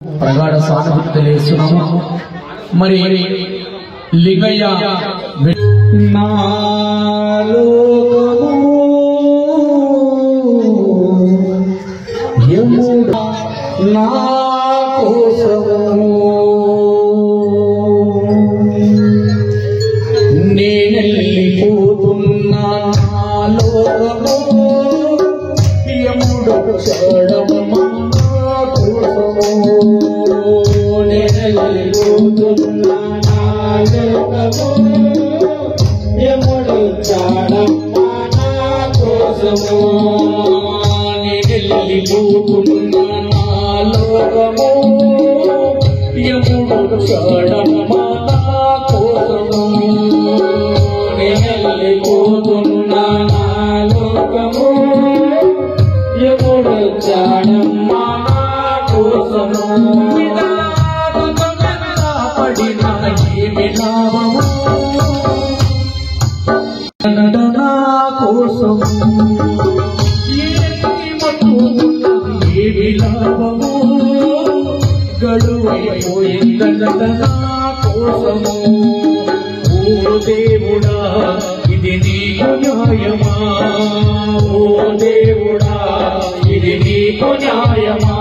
ప్రగాఢ సానుభూతి తెలియజేస్తున్నాము. మరి లింగయ్య నా కోసము నేనెళ్ళిపోతున్నా లోకము యముడు చడమా కోసము నేనెళ్ళిపోతున్నా లోకము యముడు చడమా కోసము నేనెళ్ళిపోతున్నా లోకము యముడు చడమా కోసము నేనెళ్ళిపోతున్నా లోకము యముడు చడమా కోసము పడిన ఏమి లాభము నా కోసము ఏమి లాభము గడువైపోయిందట నా కోసము. ఓ దేవుడా ఇది నీకు న్యాయమా, ఓ దేవుడా ఇది నీకు న్యాయమా,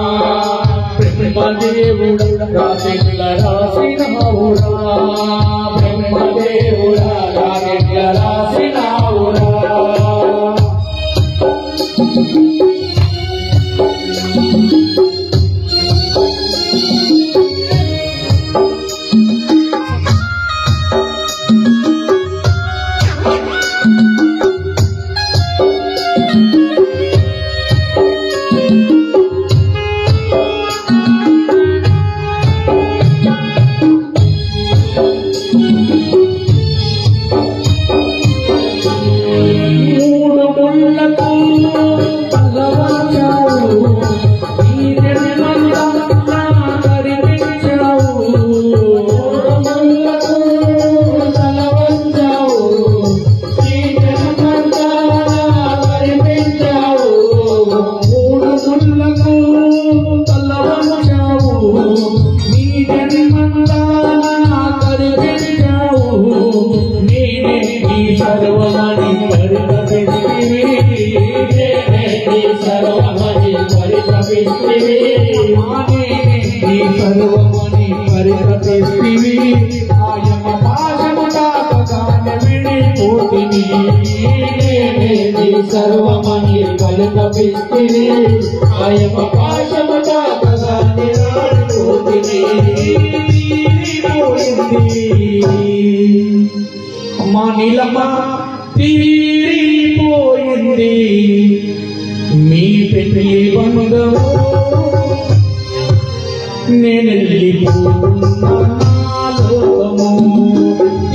బ్రహ్మదేవుడా రాజెట్ల రాసినావురా, బ్రహ్మదేవుడా రాజెట్ల రాసినావురా. సర్వమని పరితపిస్తివి ఆయమ పాశము తాకగానే విడిపోతిని, నీ సర్వమని పరితపిస్తివి ఆయమ పాశము తాకగానే విడిపోతిని. అమ్మా నీలమ్మ తీరిపోయింది మీ పెళ్లి బంధము, నేనెళ్ళిపోతున్నా లోకము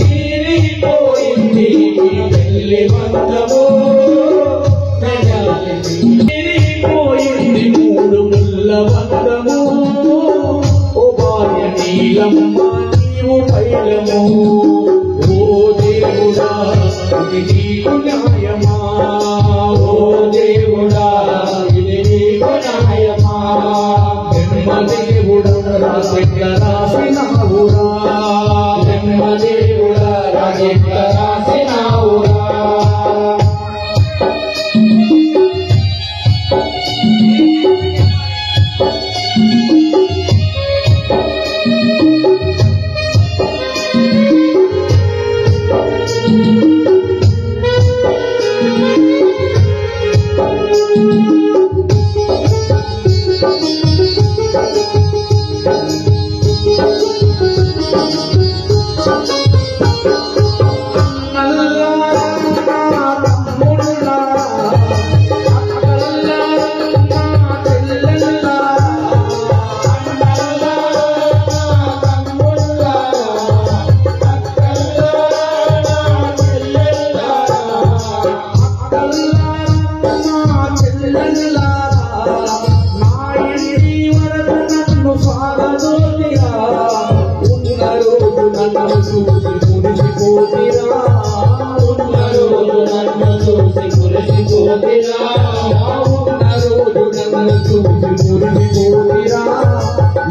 తీరిపోయింది మీ పెళ్లి బంధము, తీరిపోయింది మూడు ముళ్ళ బంధము. ఓ భార్య నీలమ్మ నీవు పైలము, ఓ దేవుడా ఇది నీకు న్యాయమా, ఓ దేవుడా ఇది నీకు న్యాయమా, బ్రహ్మదేవుడా రాజెట్ల రాసినావురా, బ్రహ్మదేవుడా రాజెట్ల రాసినావురా.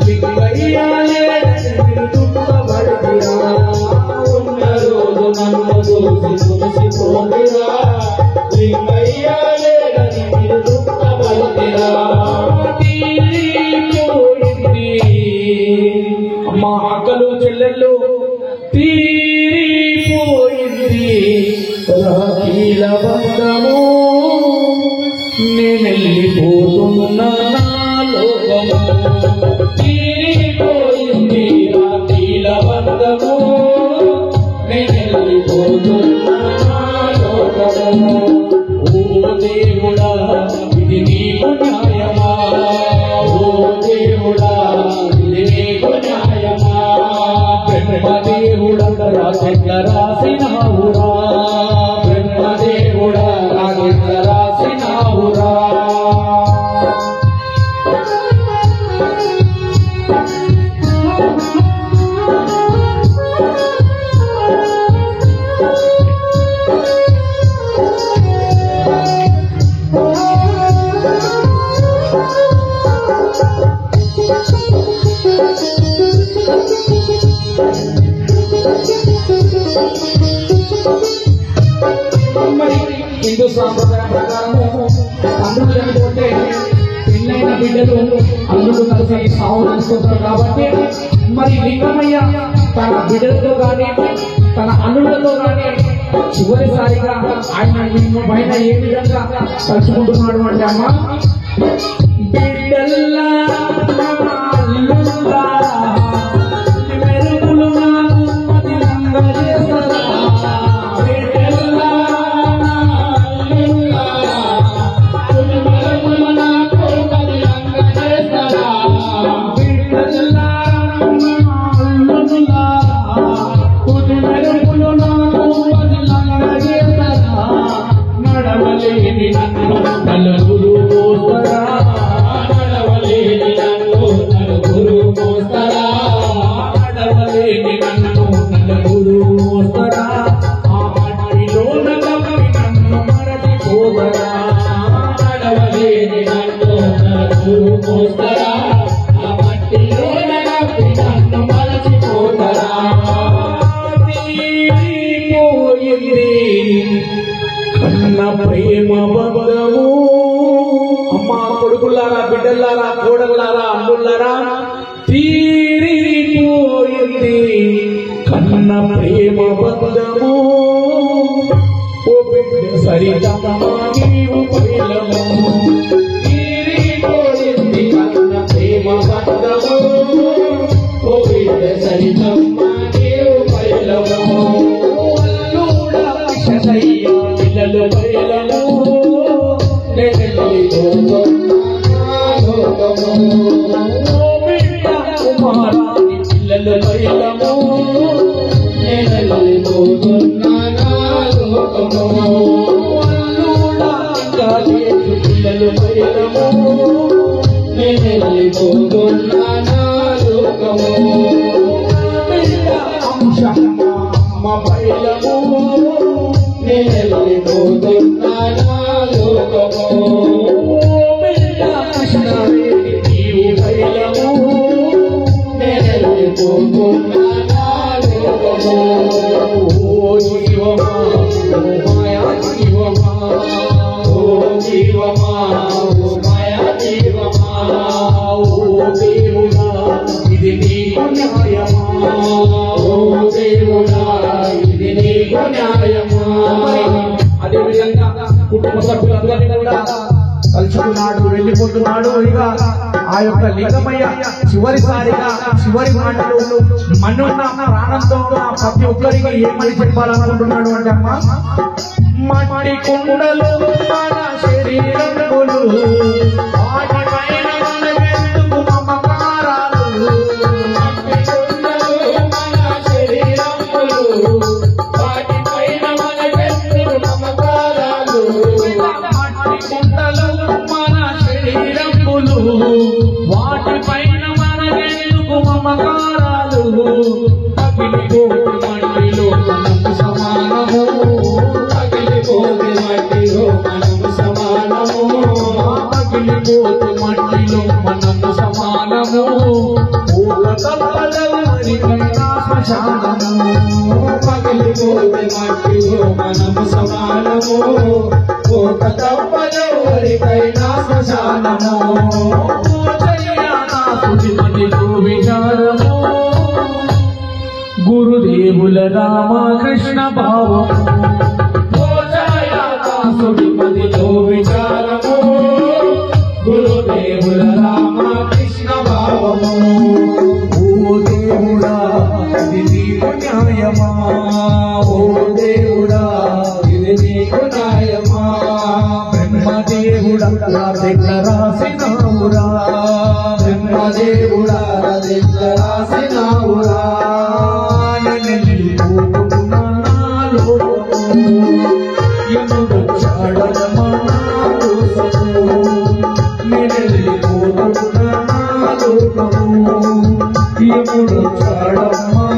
లింగయ్య లింగయ్య లేడని మీరు దుఃఖపడితిరా ఉన్న రోజు నన్ను చూసి మురిసిపోతిరా లింగయ్య లేడని మీరు దుఃఖపడితిరా తీరిపోయింది అమ్మా అక్కలు చెల్లెళ్ళు తీరిపోయింది రాఖీల బంధము నేనెళ్ళిపోతున్నా నా లోకము తీరిపోయింది రాఖీల బంధము నేనెళ్ళిపోతున్నా నా లోకము ఓ దేవుడా ఇది నీకు న్యాయమా ఓ దేవుడా ఇది నీకు న్యాయమా బ్రహ్మదేవుడా రాజెట్ల రాసినావురా బ్రహ్మదేవుడా రాజెట్ల రాసినావురా హిందూ సాంప్రదాయం ప్రకారము అల్లుడు చనిపోతే పెళ్ళైన బిడ్డలు అల్లుడు కలిసి సాగు తీసుకుంటారు కాబట్టి మరి లింగమయ్య తన బిడ్డలతో కానీ తన అల్లుళ్ళతో కానీ చివరిసారిగా ఆయన నిన్ను పైన ఏ విధంగా తలుచుకుంటున్నాడు అంటే అమ్మ బిడ్డల్లా అల్లుళ్ళా మెరుగులు నాకు మదిలంగా చేస్తారా నడవలేని నన్ను నలుగురు మోస్తరా నడవలేని నన్ను నలుగురు మోస్తరా నడవలేని నన్ను నలుగురు మోస్తరా ఆ మట్టిలో నగవి నన్ను మరచిపోతరా నడవలేని నన్ను నలుగురు మోస్తరా ఆ మట్టిలో నగవి నన్ను మరచిపోతరా తీరిపోయింది కన్న ప్రేమ బంధము అమ్మ కొడుకులారా బిడ్డలారా కోడలారా అల్లులారా తీరిపోయింది కన్న ప్రేమ బంధము ఓ బిడ్డ సరితమ్మా నీవు పైలము తీరిపోయింది కన్న ప్రేమ బంధము ఓ బిడ్డ సరితమ్మా నీవు పైలము పిల్లలు బయలము కుమారాని పిల్లలు బయలము పిల్లలు బయలము అంశ అమ్మ బయలము నీవు బయలము జీవమా మాయా జీవమా ఓ జీవమా మాయా జీవమా ఓ దేవుడా ఇది నీకు న్యాయమా ఓ దేవుడా ఇది నీకు న్యాయమా అదేవిధంగా కుటుంబ సభ్యులందరినీ కూడా కలుసుకున్నాడు వెళ్ళిపోతున్నాడు ఇక ఆ యొక్క లింగమయ్య చివరిసారిగా చివరి మాటలు మన్నున్న ప్రాణంతో ఉన్న ప్రతి ఒక్కరికి ఏమని చెప్పాలనుకుంటున్నాడు అంటే అమ్మ మట్టి కుండలు మన శరీరములు వాటి పైన మనకెందుకు మమకారాలు మట్టి కుండలు మన శరీరములు వాటి పైన మనకెందుకు మమకారాలు మట్టి కుండలు మన శరీరములు వాటి పైన మనకెందుకు మమకారాలు పగిలిపోటు మట్టిలో మనము సమానము పగిలిపోటు మట్టిలో మనము సమానము పగిలిపోటు మట్టిలో తప్పదెవరికైనా శ్మశానము పగిలిపోతే మట్టిలో మనము సమానము పోక తప్పదెవరికైనా శ్మశానము విచారము గురుదేవుల రామకృష్ణ భావము సుడిపతిలో విచారము గురుదేవుల రామకృష్ణ భావము ఓ దేవుడా ఇది నీకు న్యాయమా ఓ దేవుడా ఇది నీకు న్యాయమా బ్రహ్మదేవుడా దగ్గర రాసినావురా బ్రహ్మదేవుడా దగ్గర రాసినావురా ఎప్పుడు చాడమ్మా